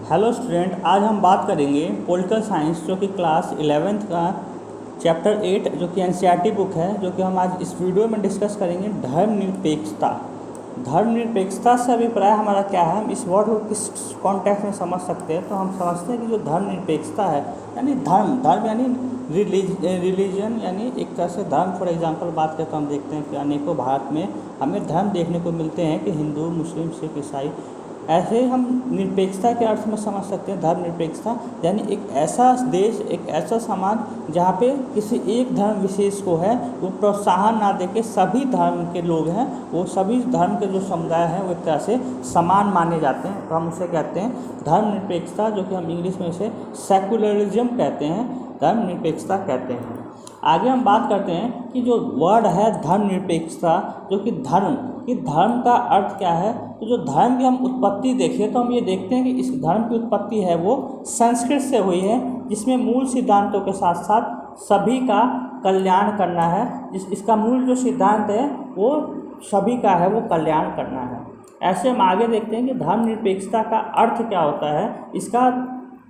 Hello student, आज हम बात करेंगे पॉलिटिकल साइंस जो कि क्लास 11th का चैप्टर 8 जो कि एनसीईआरटी बुक है, जो कि हम आज इस वीडियो में डिस्कस करेंगे धर्मनिरपेक्षता। धर्मनिरपेक्षता से अभिप्राय हमारा क्या है, हम इस वर्ड को किस कॉन्टेक्स्ट में समझ सकते हैं। तो हम समझते हैं कि जो धर्मनिरपेक्षता है यानी धर्म यानी रिलीजन, यानी एक तरह से धर्म। फॉर एग्जांपल बात करें तो हम देखते हैं कि अनेकों भारत में हमें धर्म देखने को मिलते हैं कि हिंदू, मुस्लिम, सिख, ईसाई। ऐसे ही हम निरपेक्षता के अर्थ में समझ सकते हैं धर्मनिरपेक्षता यानी एक ऐसा देश, एक ऐसा समाज जहाँ पे किसी एक धर्म विशेष को है वो प्रोत्साहन ना देके सभी धर्म के लोग हैं, वो सभी धर्म के जो समुदाय हैं वो एक तरह से समान माने जाते हैं। तो हम उसे कहते हैं धर्मनिरपेक्षता, जो कि हम इंग्लिश में इसे सेकुलरिज्म कहते हैं, धर्मनिरपेक्षता कहते हैं। आगे हम बात करते हैं कि जो वर्ड है धर्मनिरपेक्षता, जो कि धर्म का अर्थ क्या है। तो जो धर्म की हम उत्पत्ति देखें तो हम ये देखते हैं कि इस धर्म की उत्पत्ति है वो संस्कृत से हुई है, जिसमें मूल सिद्धांतों के साथ साथ सभी का कल्याण करना है। इसका मूल जो सिद्धांत है वो सभी का है, वो कल्याण करना है। ऐसे हम आगे देखते हैं कि धर्मनिरपेक्षता का अर्थ क्या होता है, इसका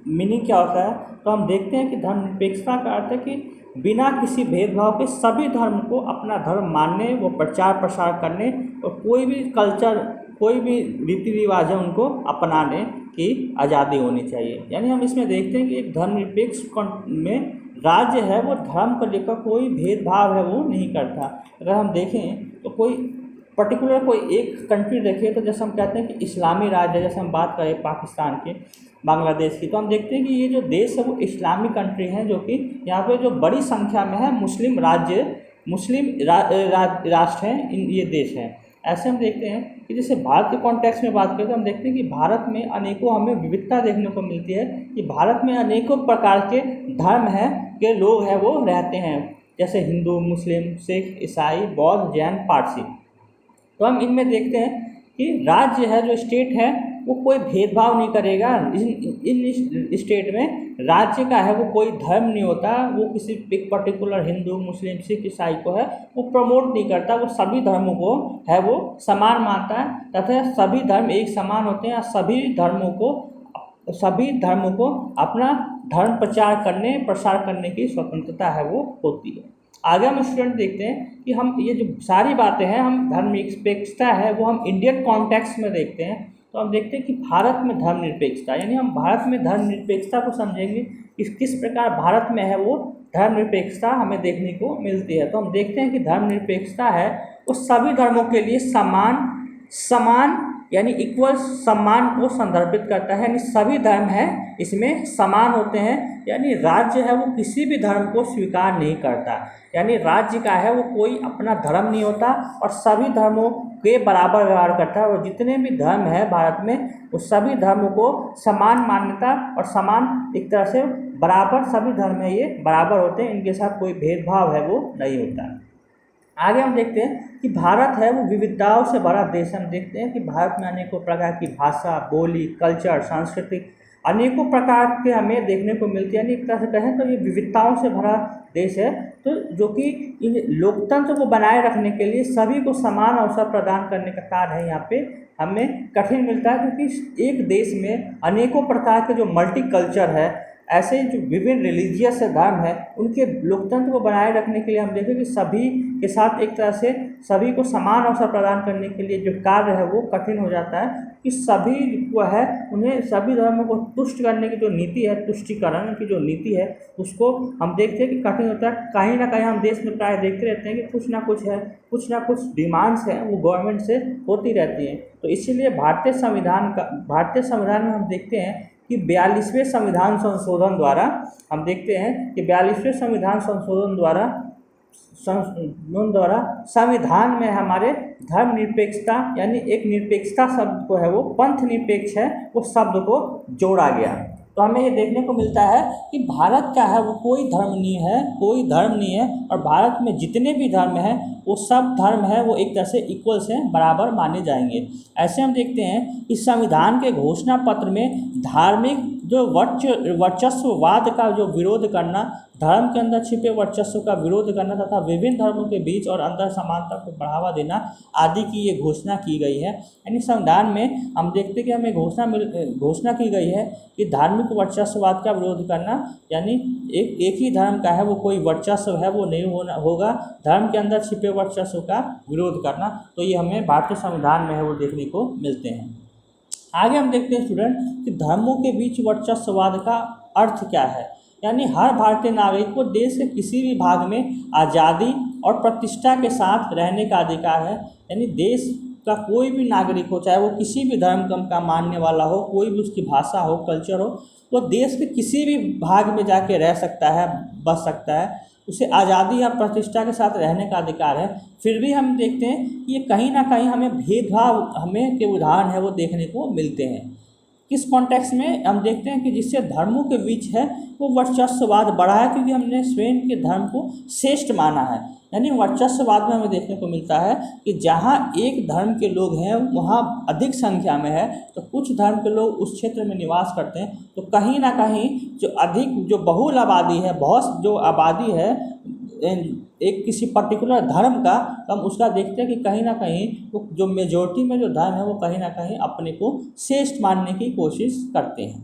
मीनिंग क्या होता है। तो हम देखते हैं कि धर्मनिरपेक्षता का अर्थ है कि बिना किसी भेदभाव के सभी धर्म को अपना धर्म मानने, वो प्रचार प्रसार करने और कोई भी कल्चर, कोई भी रीति रिवाज है उनको अपनाने की आज़ादी होनी चाहिए। यानी हम इसमें देखते हैं कि एक धर्मनिरपेक्ष में राज्य है वो धर्म को लेकर कोई भेदभाव है वो नहीं करता। अगर हम देखें तो कोई पर्टिकुलर कोई एक कंट्री देखें तो जैसे हम कहते हैं कि इस्लामी राज्य है, जैसे हम बात करें पाकिस्तान के, बांग्लादेश की, तो हम देखते हैं कि ये जो देश है वो इस्लामिक कंट्री है, जो कि यहाँ पे जो बड़ी संख्या में है मुस्लिम राष्ट्र हैं, ये देश हैं। ऐसे हम देखते हैं कि जैसे भारत के कॉन्टेक्स्ट में बात करें तो हम देखते हैं कि भारत में अनेकों हमें विविधता देखने को मिलती है कि भारत में अनेकों प्रकार के धर्म हैं के लोग हैं वो रहते हैं, जैसे हिंदू, मुस्लिम, सिख, ईसाई, बौद्ध, जैन, पारसी। तो हम इनमें देखते हैं कि राज्य है, जो स्टेट है, वो कोई भेदभाव नहीं करेगा। इन स्टेट में राज्य का है वो कोई धर्म नहीं होता, वो किसी एक पर्टिकुलर हिंदू, मुस्लिम, सिख, ईसाई को है वो प्रमोट नहीं करता, वो सभी धर्मों को है वो समान मानता है तथा सभी धर्म एक समान होते हैं। सभी धर्मों को अपना धर्म प्रसार करने की स्वतंत्रता है वो होती है। आगे हम स्टूडेंट देखते हैं कि हम ये जो सारी बातें हैं, हम धर्मनिरपेक्षता है वो हम इंडियन कॉन्टेक्स्ट में देखते हैं। तो हम देखते हैं कि भारत में धर्मनिरपेक्षता, यानी हम भारत में धर्मनिरपेक्षता को समझेंगे कि किस प्रकार भारत में है वो धर्मनिरपेक्षता हमें देखने को मिलती है। तो हम देखते हैं कि धर्मनिरपेक्षता है वो सभी धर्मों के लिए समान यानी इक्वल सम्मान को संदर्भित करता है। यानी सभी धर्म हैं इसमें समान होते हैं, यानी राज्य है वो किसी भी धर्म को स्वीकार नहीं करता, यानी राज्य का है वो कोई अपना धर्म नहीं होता और सभी धर्मों के बराबर व्यवहार करता है। और जितने भी धर्म है भारत में वो सभी धर्मों को समान मान्यता और समान एक तरह से बराबर, सभी धर्म है ये बराबर होते हैं, इनके साथ कोई भेदभाव है वो नहीं होता। आगे हम देखते हैं कि भारत है वो विविधताओं से भरा देश। हम देखते हैं कि भारत में अनेकों प्रकार की भाषा, बोली, कल्चर, सांस्कृतिक अनेकों प्रकार के हमें देखने को मिलती है। यानी एक तरह से कहें तो ये विविधताओं से भरा देश है, तो जो कि इन लोकतंत्र को बनाए रखने के लिए सभी को समान अवसर प्रदान करने का कार्य है यहाँ पे हमें कठिन मिलता है, क्योंकि एक देश में अनेकों प्रकार के जो मल्टी कल्चर है, ऐसे जो विभिन्न रिलीजियस धर्म है, उनके लोकतंत्र को बनाए रखने के लिए हम देखें कि सभी के साथ एक तरह से सभी को समान अवसर प्रदान करने के लिए जो कार्य है वो कठिन हो जाता है कि सभी को है उन्हें सभी धर्मों को तुष्ट करने की जो नीति है, तुष्टिकरण की जो नीति है, उसको हम देखते हैं कि कठिन होता है। कहीं ना कहीं हम देश में प्राय देखते रहते हैं कि कुछ ना कुछ डिमांड्स हैं वो गवर्नमेंट से होती रहती हैं। तो इसीलिए भारतीय संविधान में हम देखते हैं कि 42वें संविधान संशोधन द्वारा हम देखते हैं कि 42वें संविधान संशोधन द्वारा संविधान में हमारे धर्मनिरपेक्षता यानी एक निरपेक्षता शब्द को है वो पंथ निरपेक्ष है वो शब्द को जोड़ा गया। तो हमें ये देखने को मिलता है कि भारत का है वो कोई धर्म नहीं है और भारत में जितने भी धर्म हैं वो सब धर्म है वो एक तरह से इक्वल से बराबर माने जाएंगे। ऐसे हम देखते हैं इस संविधान के घोषणा पत्र में धार्मिक जो वर्चस्ववाद का जो विरोध करना धर्म के अंदर छिपे वर्चस्व का विरोध करना तथा विभिन्न धर्मों के बीच और अंतर समानता को बढ़ावा देना आदि की ये घोषणा की गई है। यानी संविधान में हम देखते हैं कि हमें घोषणा की गई है कि धार्मिक वर्चस्ववाद का विरोध करना, यानी एक ही धर्म का है वो कोई वर्चस्व है वो नहीं होगा, धर्म के अंदर छिपे वर्चस्व का विरोध करना। तो ये हमें भारतीय संविधान में है वो देखने को मिलते हैं। आगे हम देखते हैं स्टूडेंट कि धर्मों के बीच वर्चस्ववाद का अर्थ क्या है। यानी हर भारतीय नागरिक को देश के किसी भी भाग में आज़ादी और प्रतिष्ठा के साथ रहने का अधिकार है। यानी देश का कोई भी नागरिक हो, चाहे वो किसी भी धर्म का मानने वाला हो, कोई भी उसकी भाषा हो, कल्चर हो, वो देश के किसी भी भाग में जाके रह सकता है, बस सकता है, उसे आज़ादी या प्रतिष्ठा के साथ रहने का अधिकार है। फिर भी हम देखते हैं कि ये कहीं ना कहीं हमें भेदभाव हमें के उदाहरण है वो देखने को मिलते हैं। किस कॉन्टेक्स्ट में हम देखते हैं कि जिससे धर्मों के बीच है वो वर्चस्ववाद बढ़ा है, क्योंकि हमने स्वयं के धर्म को श्रेष्ठ माना है। यानी वर्चस्ववाद में हमें देखने को मिलता है कि जहाँ एक धर्म के लोग हैं वहाँ अधिक संख्या में है, तो कुछ धर्म के लोग उस क्षेत्र में निवास करते हैं, तो कहीं ना कहीं जो बहुल आबादी है, बहुत जो आबादी है एक किसी पर्टिकुलर धर्म का, हम उसका देखते हैं कि कहीं ना कहीं वो जो मेजॉरिटी में जो धर्म है वो कहीं ना कहीं अपने को श्रेष्ठ मानने की कोशिश करते हैं।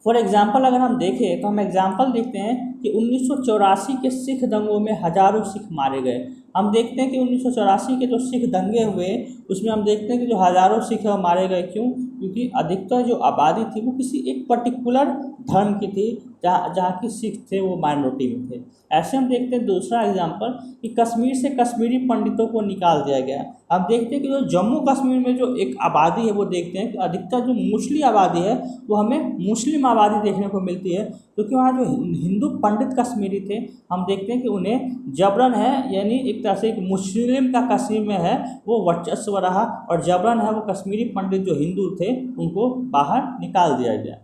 फॉर एग्जाम्पल अगर हम देखें तो हम एग्जाम्पल देखते हैं कि 1984 के सिख दंगों में हजारों सिख मारे गए। हम देखते हैं कि 1984 के जो सिख दंगे हुए उसमें हम देखते हैं कि जो हजारों सिख मारे गए। क्यों? क्योंकि अधिकतर जो आबादी थी वो किसी एक पर्टिकुलर धर्म की थी, जहाँ की सिख थे वो माइनॉरिटी में थे। ऐसे हम देखते हैं दूसरा एग्जाम्पल कि कश्मीर से कश्मीरी पंडितों को निकाल दिया गया। हम देखते हैं कि जो जम्मू कश्मीर में जो एक आबादी है वो देखते हैं कि अधिकतर जो मुस्लिम आबादी है वो हमें मुस्लिम आबादी देखने को मिलती है, क्योंकि वहाँ जो हिंदू पंडित कश्मीरी थे हम देखते हैं कि उन्हें जबरन है, यानी एक तरह से एक मुस्लिम का कश्मीर में है वो वर्चस्व रहा, और जबरन है वो कश्मीरी पंडित जो हिंदू थे उनको बाहर निकाल दिया गया।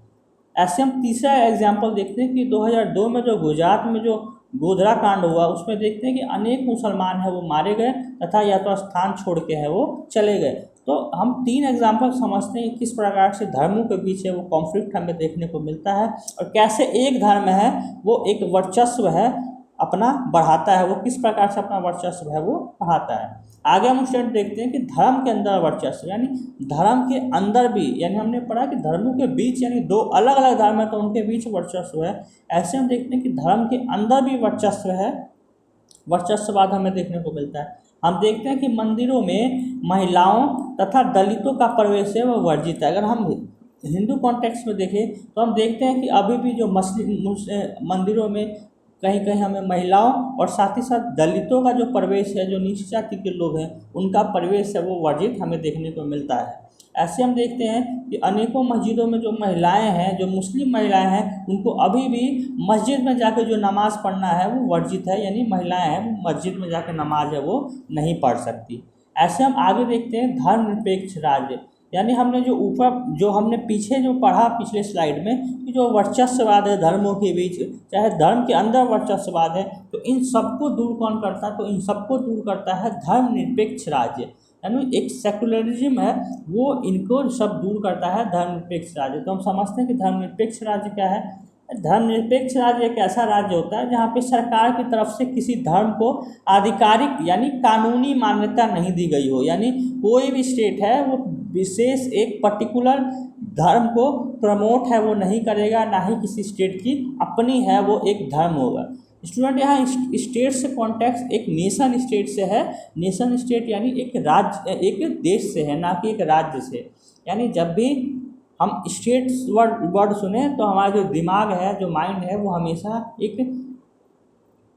ऐसे हम तीसरा एग्जाम्पल देखते हैं कि 2002 में जो गुजरात में जो गोधरा कांड हुआ उसमें देखते हैं कि अनेक मुसलमान हैं वो मारे गए तथा या तो स्थान छोड़ के है वो चले गए। तो हम तीन एग्जाम्पल समझते हैं किस प्रकार से धर्मों के बीच है वो कॉन्फ्लिक्ट हमें देखने को मिलता है, और कैसे एक धर्म है वो एक वर्चस्व है अपना बढ़ाता है, वो किस प्रकार से अपना वर्चस्व है वो बढ़ाता है। आगे हम स्टूडेंट देखते हैं कि धर्म के अंदर वर्चस्व, यानी धर्म के अंदर भी, यानी हमने पढ़ा कि धर्मों के बीच यानी दो अलग अलग धर्म है तो उनके बीच वर्चस्व है। ऐसे हम देखते हैं कि धर्म के अंदर भी वर्चस्व है, वर्चस्ववाद हमें देखने को मिलता है। हम देखते हैं कि मंदिरों में महिलाओं तथा दलितों का प्रवेश है वह वर्जित है। अगर हम हिंदू कॉन्टेक्स्ट में देखें तो हम देखते हैं कि अभी भी जो मंदिरों में कहीं कहीं हमें महिलाओं और साथ ही साथ दलितों का जो प्रवेश है, जो नीची जाति के लोग हैं उनका प्रवेश है वो वर्जित हमें देखने को मिलता है। ऐसे हम देखते हैं कि अनेकों मस्जिदों में जो महिलाएं हैं, जो मुस्लिम महिलाएं हैं, उनको अभी भी मस्जिद में जाकर जो नमाज़ पढ़ना है वो वर्जित है, यानी महिलाएं हैं वो मस्जिद में जाकर नमाज है वो नहीं पढ़ सकती। ऐसे हम आगे देखते हैं धर्मनिरपेक्ष राज्य, यानी हमने जो ऊपर जो हमने पीछे जो पढ़ा पिछले स्लाइड में कि जो वर्चस्ववाद है धर्मों के बीच, चाहे धर्म के अंदर वर्चस्ववाद है, तो इन सबको दूर कौन करता है? तो इन सबको दूर करता है धर्मनिरपेक्ष राज्य, यानी एक सेकुलरिज्म है वो इनको सब दूर करता है धर्मनिरपेक्ष राज्य। तो हम समझते हैं कि धर्मनिरपेक्ष राज्य क्या है। धर्मनिरपेक्ष राज्य एक ऐसा राज्य होता है जहाँ पे सरकार की तरफ से किसी धर्म को आधिकारिक यानी कानूनी मान्यता नहीं दी गई हो, यानी कोई भी स्टेट है वो विशेष एक पर्टिकुलर धर्म को प्रमोट है वो नहीं करेगा, ना ही किसी स्टेट की अपनी है वो एक धर्म होगा। स्टूडेंट यहाँ स्टेट से कॉन्टेक्स्ट एक नेशन स्टेट से है। नेशन स्टेट यानी एक राज्य, एक देश से है, ना कि एक राज्य से। यानी जब भी हम स्टेट वर्ड सुने तो हमारा जो दिमाग है, जो माइंड है, वो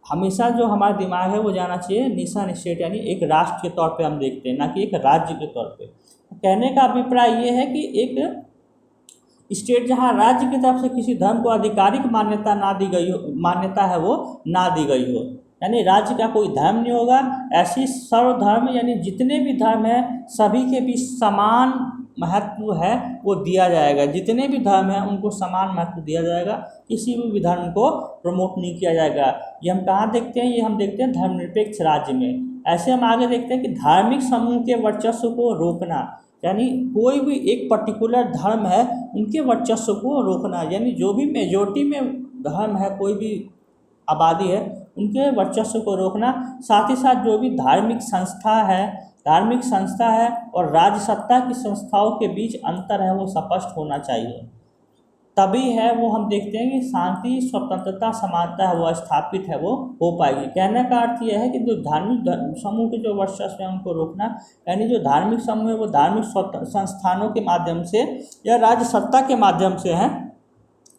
हमेशा जो हमारा दिमाग है वो जाना चाहिए नेशन स्टेट, यानी एक राष्ट्र के तौर पे हम देखते हैं, ना कि एक राज्य के तौर पे। कहने का अभिप्राय ये है कि एक स्टेट जहाँ राज्य की तरफ से किसी धर्म को आधिकारिक मान्यता ना दी गई हो, मान्यता है वो ना दी गई हो, यानी राज्य का कोई धर्म नहीं होगा। ऐसी सर्वधर्म यानी जितने भी धर्म है सभी के बीच समान महत्व है वो दिया जाएगा, जितने भी धर्म हैं उनको समान महत्व दिया जाएगा, किसी भी धर्म को प्रमोट नहीं किया जाएगा। ये हम कहाँ देखते हैं? ये हम देखते हैं धर्मनिरपेक्ष राज्य में। ऐसे हम आगे देखते हैं कि धार्मिक समूह के वर्चस्व को रोकना, यानी कोई भी एक पर्टिकुलर धर्म है उनके वर्चस्व को रोकना, यानी जो भी मेजॉरिटी में धर्म है, कोई भी आबादी है, उनके वर्चस्व को रोकना, साथ ही साथ जो भी धार्मिक संस्था है और राजसत्ता की संस्थाओं के बीच अंतर है वो स्पष्ट होना चाहिए। तभी है वो हम देखते हैं कि शांति, स्वतंत्रता, समानता है वो स्थापित है, वो हो पाएगी। कहने का अर्थ यह है कि जो धार्मिक समूह के जो वर्चस्व है उनको रोकना, यानी जो धार्मिक समूह है वो धार्मिक संस्थानों के माध्यम से या राजसत्ता के माध्यम से है,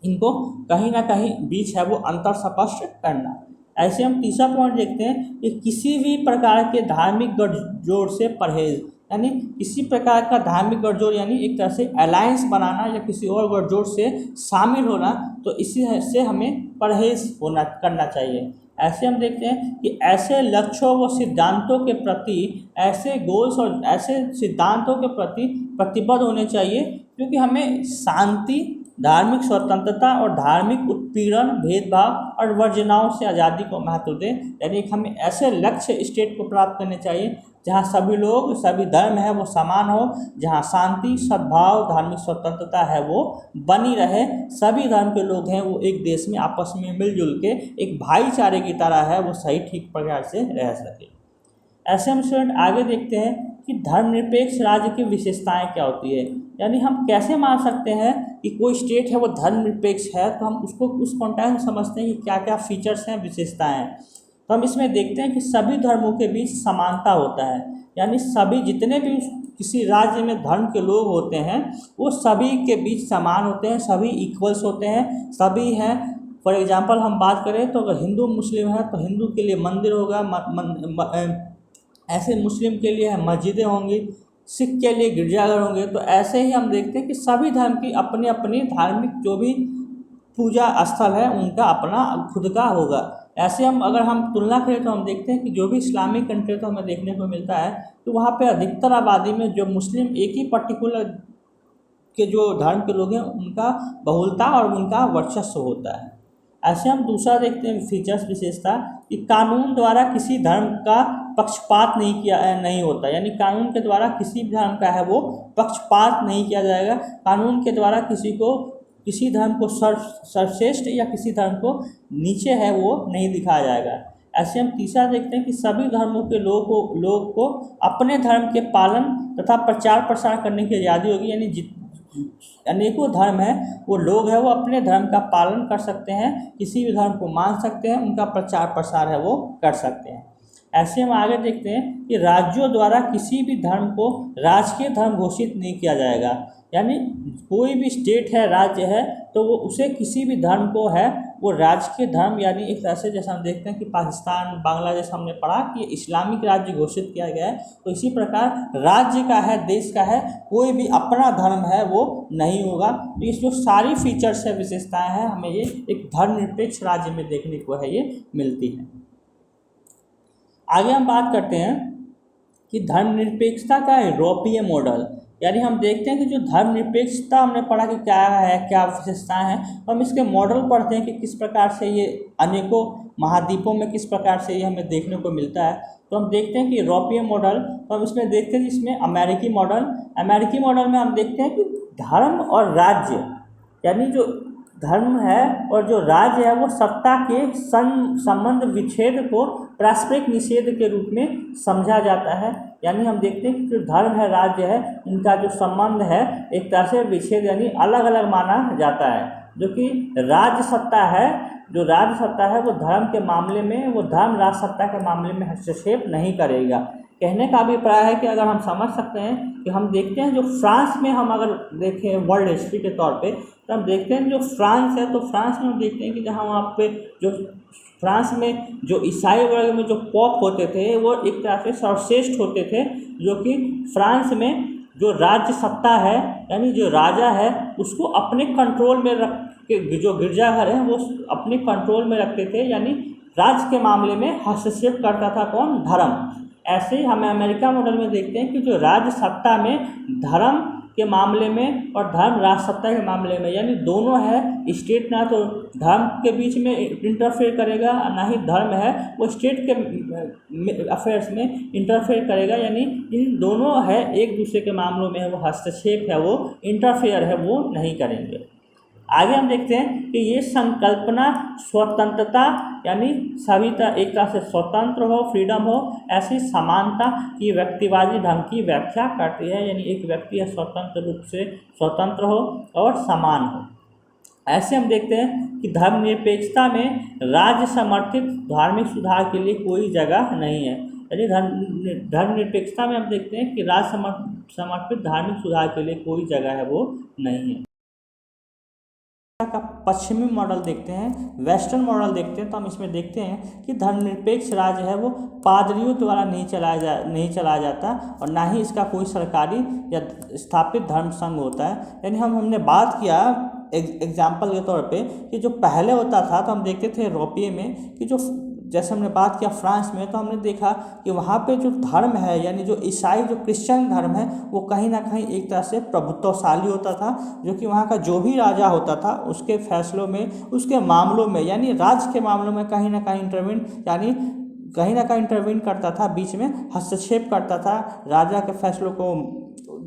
इनको कहीं ना कहीं बीच है वो अंतर स्पष्ट करना। ऐसे हम तीसरा पॉइंट देखते हैं कि किसी भी प्रकार के धार्मिक गठजोड़ से परहेज, यानी किसी प्रकार का धार्मिक गठजोड़ यानी एक तरह से अलायंस बनाना या किसी और गठजोड़ से शामिल होना, तो इसी से हमें परहेज करना चाहिए। ऐसे हम देखते हैं कि ऐसे लक्ष्यों व सिद्धांतों के प्रति, ऐसे गोल्स और ऐसे सिद्धांतों के प्रति प्रतिबद्ध होने चाहिए क्योंकि हमें शांति, धार्मिक स्वतंत्रता और धार्मिक उत्पीड़न, भेदभाव और वर्जनाओं से आज़ादी को महत्व दें। यानी हमें ऐसे लक्ष्य स्टेट को प्राप्त करने चाहिए जहाँ सभी लोग, सभी धर्म है वो समान हो, जहाँ शांति, सद्भाव, धार्मिक स्वतंत्रता है वो बनी रहे, सभी धर्म के लोग हैं वो एक देश में आपस में मिलजुल के एक भाईचारे की तरह है वो सही ठीक प्रकार से रह सके। ऐसे हम स्टूडेंट आगे देखते हैं कि धर्मनिरपेक्ष राज्य की विशेषताएं क्या होती है, यानी हम कैसे मान सकते हैं कि कोई स्टेट है वो धर्मनिरपेक्ष है, तो हम उसको उस कॉन्टेक्स्ट में समझते हैं कि क्या क्या फीचर्स हैं, विशेषताएं हैं। तो हम इसमें देखते हैं कि सभी धर्मों के बीच समानता होता है, यानी सभी जितने भी किसी राज्य में धर्म के लोग होते हैं वो सभी के बीच समान होते हैं, सभी इक्वल्स होते हैं, सभी हैं। फॉर एग्जांपल हम बात करें तो अगर हिंदू मुस्लिम है तो हिंदू के लिए मंदिर होगा, ऐसे मुस्लिम के लिए मस्जिदें होंगी, सिख के लिए गिरजाघर होंगे। तो ऐसे ही हम देखते हैं कि सभी धर्म की अपनी अपनी धार्मिक जो भी पूजा स्थल है उनका अपना खुद का होगा। ऐसे अगर हम तुलना करें तो हम देखते हैं कि जो भी इस्लामिक कंट्री तो हमें देखने को मिलता है तो वहाँ पे अधिकतर आबादी में जो मुस्लिम एक ही पर्टिकुलर के जो धर्म के लोग हैं उनका बहुलता और उनका वर्चस्व होता है। ऐसे हम दूसरा देखते हैं फीचर्स, विशेषता, कि कानून द्वारा किसी धर्म का पक्षपात नहीं होता, यानी कानून के द्वारा किसी भी धर्म का है वो पक्षपात नहीं किया जाएगा। कानून के द्वारा किसी धर्म को सर्वश्रेष्ठ या किसी धर्म को नीचे है वो नहीं दिखाया जाएगा। ऐसे हम तीसरा देखते हैं कि सभी धर्मों के लोग को अपने धर्म के पालन तथा प्रचार प्रसार करने की आज़ादी होगी, यानी अनेकों धर्म है वो लोग हैं वो अपने धर्म का पालन कर सकते हैं, किसी भी धर्म को मान सकते हैं, उनका प्रचार प्रसार है वो कर सकते हैं। ऐसे हम आगे देखते हैं कि राज्यों द्वारा किसी भी धर्म को राजकीय धर्म घोषित नहीं किया जाएगा, यानी कोई भी स्टेट है, राज्य है, तो वो उसे किसी भी धर्म को है वो राजकीय धर्म, यानी एक तरह से जैसे हम देखते हैं कि पाकिस्तान, बांग्लादेश हमने पढ़ा कि इस्लामिक राज्य घोषित किया गया है, तो इसी प्रकार राज्य का है, देश का है, कोई भी अपना धर्म है वो नहीं होगा। तो इस जो सारी फीचर्स है, विशेषताएं हैं, हमें ये एक धर्मनिरपेक्ष राज्य में देखने को है ये मिलती है। आगे हम बात करते हैं कि धर्मनिरपेक्षता का यूरोपीय मॉडल, यानी हम देखते हैं कि जो धर्मनिरपेक्षता हमने पढ़ा कि क्या है, क्या विशेषताएं हैं, तो हम इसके मॉडल पढ़ते हैं कि किस प्रकार से ये अनेकों महाद्वीपों में किस प्रकार से ये हमें देखने को मिलता है। तो हम देखते हैं कि यूरोपीय मॉडल, तो हम इसमें देखते हैं जिसमें अमेरिकी मॉडल में हम देखते हैं कि धर्म और राज्य, यानी जो धर्म है और जो राज्य है वो सत्ता के संबंध विच्छेद को पारस्परिक निषेध के रूप में समझा जाता है। यानी हम देखते हैं कि जो धर्म है, राज्य है, इनका जो संबंध है एक तरह से विच्छेद यानी अलग अलग माना जाता है। जो कि राज्य सत्ता है वो धर्म के मामले में, वो धर्म राज सत्ता के मामले में हस्तक्षेप नहीं करेगा। कहने का अभिप्राय है कि अगर हम समझ सकते हैं कि हम देखते हैं जो फ्रांस में हम अगर देखें वर्ल्ड हिस्ट्री के तौर पे, तो हम देखते हैं जो फ्रांस है, तो फ्रांस में हम देखते हैं कि जहाँ वहाँ पे जो फ्रांस में जो ईसाई वर्ग में जो पॉप होते थे वो एक तरह से सर्वश्रेष्ठ होते थे, जो कि फ्रांस में जो राज्य सत्ता है यानी जो राजा है उसको अपने कंट्रोल में रख के, जो गिरजाघर है वो अपने कंट्रोल में रखते थे, यानी राज्य के मामले में हस्तक्षेप करता था कौन? धर्म। ऐसे ही हमें अमेरिका मॉडल में देखते हैं कि जो राज्य सत्ता में धर्म के मामले में और धर्म राष्ट्र सत्ता के मामले में, यानी दोनों है, स्टेट ना तो धर्म के बीच में इंटरफेयर करेगा ना ही धर्म है वो स्टेट के अफेयर्स में इंटरफेयर करेगा, यानी इन दोनों है एक दूसरे के मामलों में वो हस्तक्षेप है, वो इंटरफेयर है वो नहीं करेंगे। आगे हम देखते हैं कि ये संकल्पना स्वतंत्रता यानी सभी एक तरह से स्वतंत्र हो, फ्रीडम हो, ऐसी समानता की व्यक्तिवादी ढंग की व्याख्या करती है। यानी एक व्यक्ति है स्वतंत्र रूप से स्वतंत्र हो और समान हो। ऐसे हम देखते हैं कि धर्मनिरपेक्षता में राज्य समर्थित धार्मिक सुधार के लिए कोई जगह नहीं है। यानी धर्मनिरपेक्षता में हम देखते हैं कि राज्य समर्थित धार्मिक सुधार के लिए कोई जगह है वो नहीं है। का पश्चिमी मॉडल देखते हैं, वेस्टर्न मॉडल देखते हैं, तो हम इसमें देखते हैं कि धर्मनिरपेक्ष राज्य है वो पादरियों द्वारा नहीं चलाया जाता और ना ही इसका कोई सरकारी या स्थापित धर्म संघ होता है। यानी हमने बात किया एग्जाम्पल के तौर पे कि जो पहले होता था तो हम देखते थे यूरोपीय में कि जो जैसे हमने बात किया फ्रांस में, तो हमने देखा कि वहाँ पे जो धर्म है यानी जो ईसाई जो क्रिश्चियन धर्म है वो कहीं ना कहीं एक तरह से प्रभुत्वशाली होता था, जो कि वहाँ का जो भी राजा होता था उसके फैसलों में, उसके मामलों में यानी राज्य के मामलों में कहीं ना कहीं इंटरवीन करता था, बीच में हस्तक्षेप करता था। राजा के फैसलों को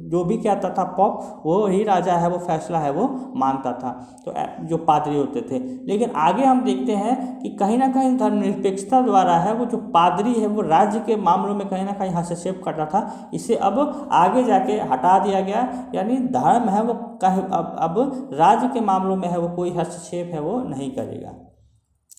जो भी कहता था पॉप, वो ही राजा है वो फैसला है वो मानता था, तो जो पादरी होते थे। लेकिन आगे हम देखते हैं कि कहीं ना कहीं धर्मनिरपेक्षता द्वारा है वो जो पादरी है वो राज्य के मामलों में कहीं ना कहीं हस्तक्षेप करता था, इसे अब आगे जाके हटा दिया गया। यानी धर्म है वो अब राज्य के मामलों में है वो कोई हस्तक्षेप है वो नहीं करेगा।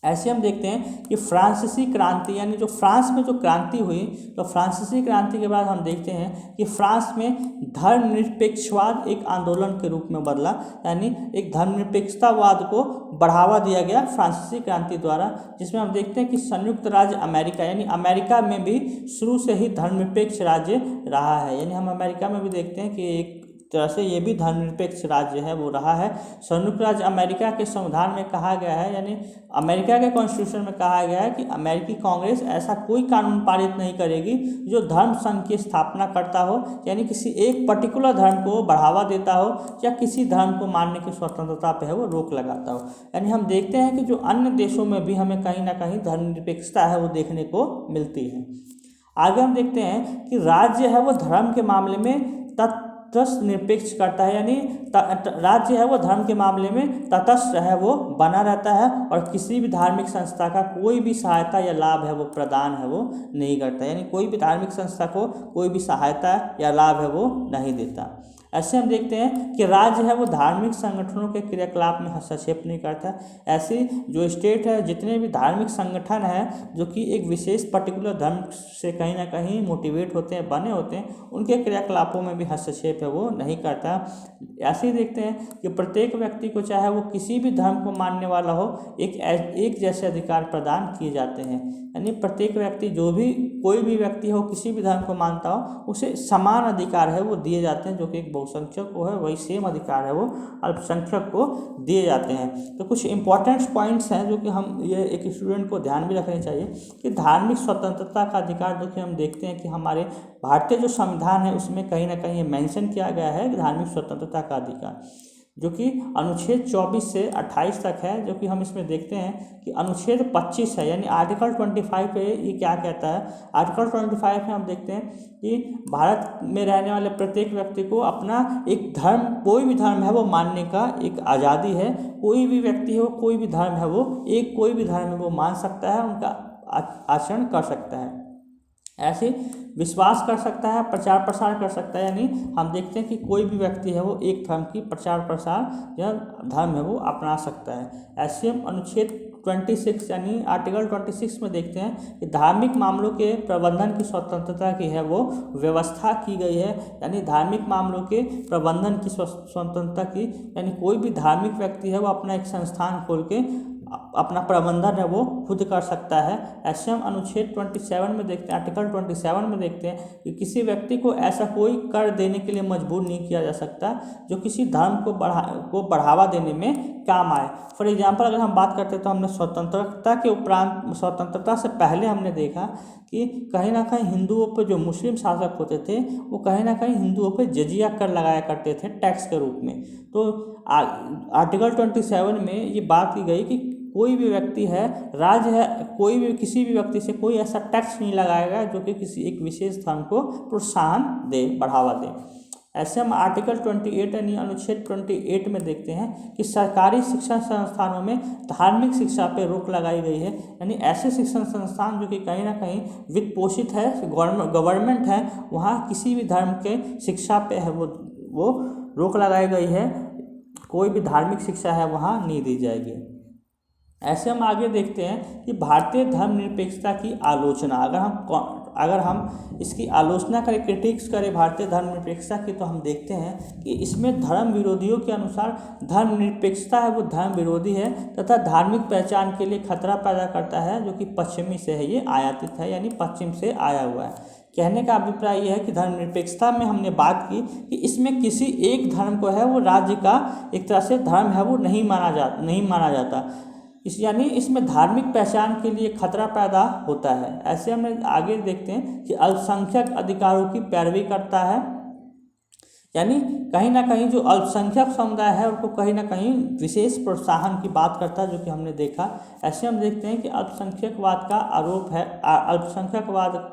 ऐसे हम देखते हैं कि फ्रांसीसी क्रांति यानी जो फ्रांस में जो क्रांति हुई, तो फ्रांसीसी क्रांति के बाद हम देखते हैं कि फ्रांस में धर्मनिरपेक्षवाद एक आंदोलन के रूप में बदला। यानी एक धर्मनिरपेक्षतावाद को बढ़ावा दिया गया फ्रांसीसी क्रांति द्वारा, जिसमें हम देखते हैं कि संयुक्त राज्य अमेरिका यानी अमेरिका में भी शुरू से ही धर्मनिरपेक्ष राज्य रहा है। यानी हम अमेरिका में भी देखते हैं कि एक तरह से ये भी धर्मनिरपेक्ष राज्य है वो रहा है। संयुक्त राज्य अमेरिका के संविधान में कहा गया है, यानी अमेरिका के कॉन्स्टिट्यूशन में कहा गया है कि अमेरिकी कांग्रेस ऐसा कोई कानून पारित नहीं करेगी जो धर्म संघ की स्थापना करता हो, यानी किसी एक पर्टिकुलर धर्म को बढ़ावा देता हो या किसी धर्म को मानने की स्वतंत्रता पे है वो रोक लगाता हो। यानी हम देखते हैं कि जो अन्य देशों में भी हमें कहीं ना कहीं धर्मनिरपेक्षता है वो देखने को मिलती है। आगे हम देखते हैं कि राज्य है वो धर्म के मामले में तटस्थ निरपेक्ष करता है, यानी राज्य है वो धर्म के मामले में तटस्थ है वो बना रहता है और किसी भी धार्मिक संस्था का कोई भी सहायता या लाभ है वो प्रदान है वो नहीं करता। यानी कोई भी धार्मिक संस्था को कोई भी सहायता या लाभ है वो नहीं देता। ऐसे हम देखते हैं कि राज्य है वो धार्मिक संगठनों के क्रियाकलाप में हस्तक्षेप नहीं करता। ऐसी जो स्टेट है, जितने भी धार्मिक संगठन हैं जो कि एक विशेष पर्टिकुलर धर्म से कहीं ना कहीं मोटिवेट होते हैं, बने होते हैं, उनके क्रियाकलापों में भी हस्तक्षेप है वो नहीं करता। ऐसे ही देखते हैं कि प्रत्येक व्यक्ति को चाहे वो किसी भी धर्म को मानने वाला हो, एक जैसे अधिकार प्रदान किए जाते हैं। यानी प्रत्येक व्यक्ति जो भी कोई भी व्यक्ति हो किसी भी धर्म को मानता हो उसे समान अधिकार है वो दिए जाते हैं, जो कि एक बहुसंख्यक को है वही सेम अधिकार है वो अल्पसंख्यक को दिए जाते हैं। तो कुछ इंपॉर्टेंट पॉइंट्स हैं जो कि हम ये एक स्टूडेंट को ध्यान भी रखने चाहिए कि धार्मिक स्वतंत्रता का अधिकार, जो कि हम देखते हैं कि हमारे भारतीय जो संविधान है उसमें कहीं ना कहीं मेंशन किया गया है धार्मिक स्वतंत्रता का अधिकार, जो कि अनुच्छेद 24 से 28 तक है। जो कि हम इसमें देखते हैं कि अनुच्छेद 25 है, यानी आर्टिकल 25 पे ये क्या कहता है। आर्टिकल 25 में हम देखते हैं कि भारत में रहने वाले प्रत्येक व्यक्ति को अपना एक धर्म, कोई भी धर्म है वो मानने का एक आज़ादी है। कोई भी व्यक्ति हो, कोई भी धर्म है वो कोई भी धर्म है वो मान सकता है, उनका आचरण कर सकता है, ऐसे विश्वास कर सकता है, प्रचार प्रसार कर सकता है। यानी हम देखते हैं कि कोई भी व्यक्ति है वो एक धर्म की प्रचार प्रसार या धर्म है वो अपना सकता है। ऐसे हम अनुच्छेद 26 यानी आर्टिकल 26 में देखते हैं कि धार्मिक मामलों के प्रबंधन की स्वतंत्रता की है वो व्यवस्था की गई है। यानी धार्मिक मामलों के प्रबंधन की स्वतंत्रता की, यानी कोई भी धार्मिक व्यक्ति है वो अपना एक संस्थान खोल के अपना प्रबंधन है वो खुद कर सकता है। ऐसे हम अनुच्छेद 27 में देखते हैं, आर्टिकल 27 में देखते हैं कि किसी व्यक्ति को ऐसा कोई कर देने के लिए मजबूर नहीं किया जा सकता जो किसी धर्म को बढ़ावा देने में काम आए। फॉर एग्जांपल अगर हम बात करते हैं तो हमने स्वतंत्रता के उपरांत, स्वतंत्रता से पहले हमने देखा कि कहीं ना कहीं हिंदुओं पर जो मुस्लिम शासक होते थे वो कहीं ना कहीं हिंदुओं पर जजिया कर लगाया करते थे टैक्स के रूप में। तो आर्टिकल 27 में ये बात की गई कि कोई भी व्यक्ति है, राज्य है, कोई भी किसी भी व्यक्ति से कोई ऐसा टैक्स नहीं लगाएगा जो कि किसी एक विशेष धर्म को प्रोत्साहन दे, बढ़ावा दे। ऐसे हम आर्टिकल 28 यानी अनुच्छेद 28 में देखते हैं कि सरकारी शिक्षण संस्थानों में धार्मिक शिक्षा पर रोक लगाई गई है। यानी ऐसे शिक्षण संस्थान जो कि कहीं ना कहीं वित्त पोषित है, गवर्नमेंट है, वहाँ किसी भी धर्म के शिक्षा पे है वो रोक लगाई गई है। कोई भी धार्मिक शिक्षा है वहाँ नहीं दी जाएगी। ऐसे हम आगे देखते हैं कि भारतीय धर्मनिरपेक्षता की आलोचना, अगर हम इसकी आलोचना करें, क्रिटिक्स करें भारतीय धर्मनिरपेक्षता की, तो हम देखते हैं कि इसमें धर्म विरोधियों के अनुसार धर्मनिरपेक्षता है वो धर्म विरोधी है तथा धार्मिक पहचान के लिए खतरा पैदा करता है, जो कि पश्चिमी से है, ये आयातित है यानी पश्चिम से आया हुआ है। कहने का अभिप्राय यह है कि धर्मनिरपेक्षता में हमने बात की कि इसमें किसी एक धर्म को है वो राज्य का एक तरह से धर्म है वो नहीं माना जाता। यानी इसमें धार्मिक पहचान के लिए खतरा पैदा होता है। ऐसे हम आगे देखते हैं कि अल्पसंख्यक अधिकारों की पैरवी करता है, यानी कहीं ना कहीं जो अल्पसंख्यक समुदाय है उनको कहीं ना कहीं विशेष प्रोत्साहन की बात करता है, जो कि हमने देखा। ऐसे हम देखते हैं कि अल्पसंख्यकवाद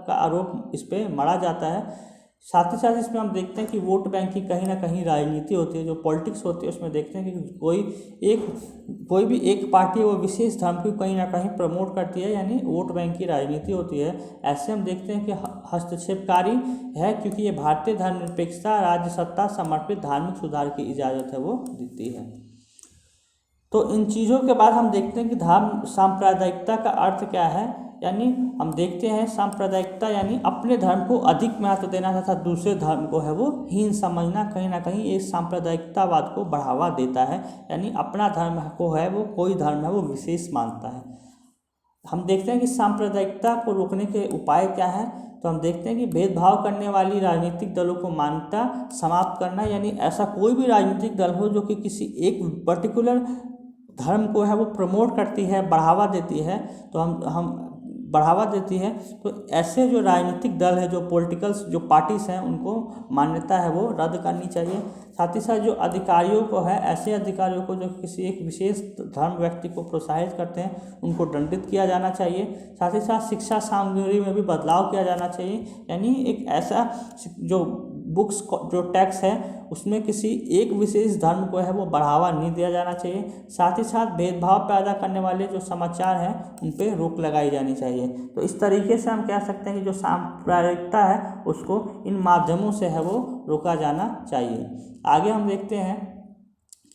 का आरोप इस पर मढ़ा जाता है। साथ ही साथ इसमें हम देखते हैं कि वोट बैंक की कहीं ना कहीं राजनीति होती है, जो पॉलिटिक्स होती है, उसमें देखते हैं कि कोई भी एक पार्टी वो विशेष धर्म को कहीं ना कहीं प्रमोट करती है, यानी वोट बैंक की राजनीति होती है। ऐसे हम देखते हैं कि हस्तक्षेपकारी है, क्योंकि ये भारतीय धर्मनिरपेक्षता राज्य सत्ता समर्पित धार्मिक सुधार की इजाज़त है वो देती है। तो इन चीज़ों के बाद हम देखते हैं कि धर्म सांप्रदायिकता का अर्थ क्या है। यानी हम देखते हैं सांप्रदायिकता यानी अपने धर्म को अधिक महत्व देना तथा दूसरे धर्म को है वो हीन समझना, कहीं ना कहीं ये सांप्रदायिकतावाद को बढ़ावा देता है। यानी अपना धर्म को है वो कोई धर्म है वो विशेष मानता है। हम देखते हैं कि सांप्रदायिकता को रोकने के उपाय क्या है। तो हम देखते हैं कि भेदभाव करने वाली राजनीतिक दलों को मान्यता समाप्त करना, यानी ऐसा कोई भी राजनीतिक दल हो जो कि किसी एक पर्टिकुलर धर्म को है वो प्रमोट करती है, बढ़ावा देती है, तो हम बढ़ावा देती है, तो ऐसे जो राजनीतिक दल है, जो पॉलिटिकल्स जो पार्टीज हैं, उनको मान्यता है वो रद्द करनी चाहिए। साथ ही साथ जो अधिकारियों को है, ऐसे अधिकारियों को जो किसी एक विशेष धर्म व्यक्ति को प्रोत्साहित करते हैं, उनको दंडित किया जाना चाहिए। साथ ही साथ शिक्षा सामग्री में भी बदलाव किया जाना चाहिए, यानी एक ऐसा जो बुक्स जो टैक्स है उसमें किसी एक विशेष धर्म को है वो बढ़ावा नहीं दिया जाना चाहिए। साथ ही साथ भेदभाव पैदा करने वाले जो समाचार हैं उन पर रोक लगाई जानी चाहिए। तो इस तरीके से हम कह सकते हैं कि जो सांप्रदायिकता है उसको इन माध्यमों से है वो रोका जाना चाहिए। आगे हम देखते हैं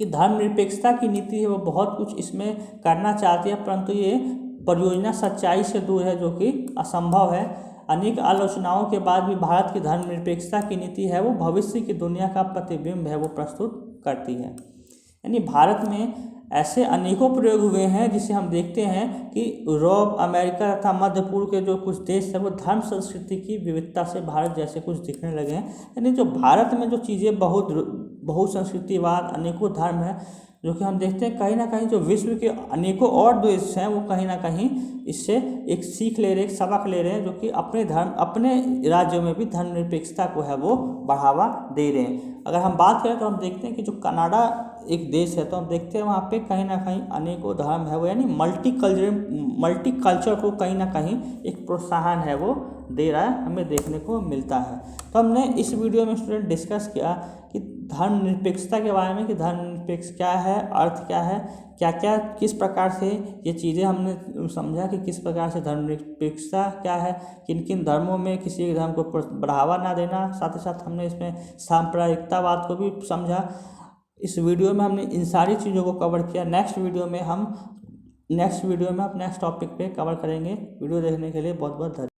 कि धर्मनिरपेक्षता की नीति है वो बहुत कुछ इसमें करना चाहती है, परंतु ये परियोजना सच्चाई से दूर है, जो कि असंभव है। अनेक आलोचनाओं के बाद भी भारत की धर्मनिरपेक्षता की नीति है वो भविष्य की दुनिया का प्रतिबिंब है वो प्रस्तुत करती है। यानी भारत में ऐसे अनेकों प्रयोग हुए हैं जिसे हम देखते हैं कि यूरोप, अमेरिका तथा मध्य पूर्व के जो कुछ देश है वो धर्म संस्कृति की विविधता से भारत जैसे कुछ दिखने लगे हैं। यानी जो भारत में जो चीज़ें बहुसंस्कृतिवाद, अनेकों धर्म है, जो कि हम देखते हैं कहीं ना कहीं जो विश्व के अनेकों और देश हैं वो कहीं ना कहीं इससे एक सीख ले रहे, एक सबक ले रहे हैं, जो कि अपने राज्यों में भी धर्मनिरपेक्षता को है वो बढ़ावा दे रहे हैं। अगर हम बात करें तो हम देखते हैं कि जो कनाडा एक देश है, तो हम देखते हैं वहाँ पे कहीं ना कहीं अनेकों धर्म है वो, यानी मल्टी कल्चर को कहीं ना कहीं एक प्रोत्साहन है वो दे रहा है, हमें देखने को मिलता है। तो हमने इस वीडियो में स्टूडेंट डिस्कस किया कि धर्मनिरपेक्षता के बारे में, कि धर्मनिरपेक्ष क्या है, अर्थ क्या है, क्या क्या किस प्रकार से ये चीज़ें हमने समझा कि किस प्रकार से धर्मनिरपेक्षता क्या है, किन किन धर्मों में किसी एक धर्म को बढ़ावा ना देना। साथ ही साथ हमने इसमें सांप्रदायिकतावाद को भी समझा। इस वीडियो में हमने इन सारी चीज़ों को कवर किया। नेक्स्ट वीडियो में हम नेक्स्ट टॉपिक पे कवर करेंगे। वीडियो देखने के लिए बहुत बहुत धन्यवाद।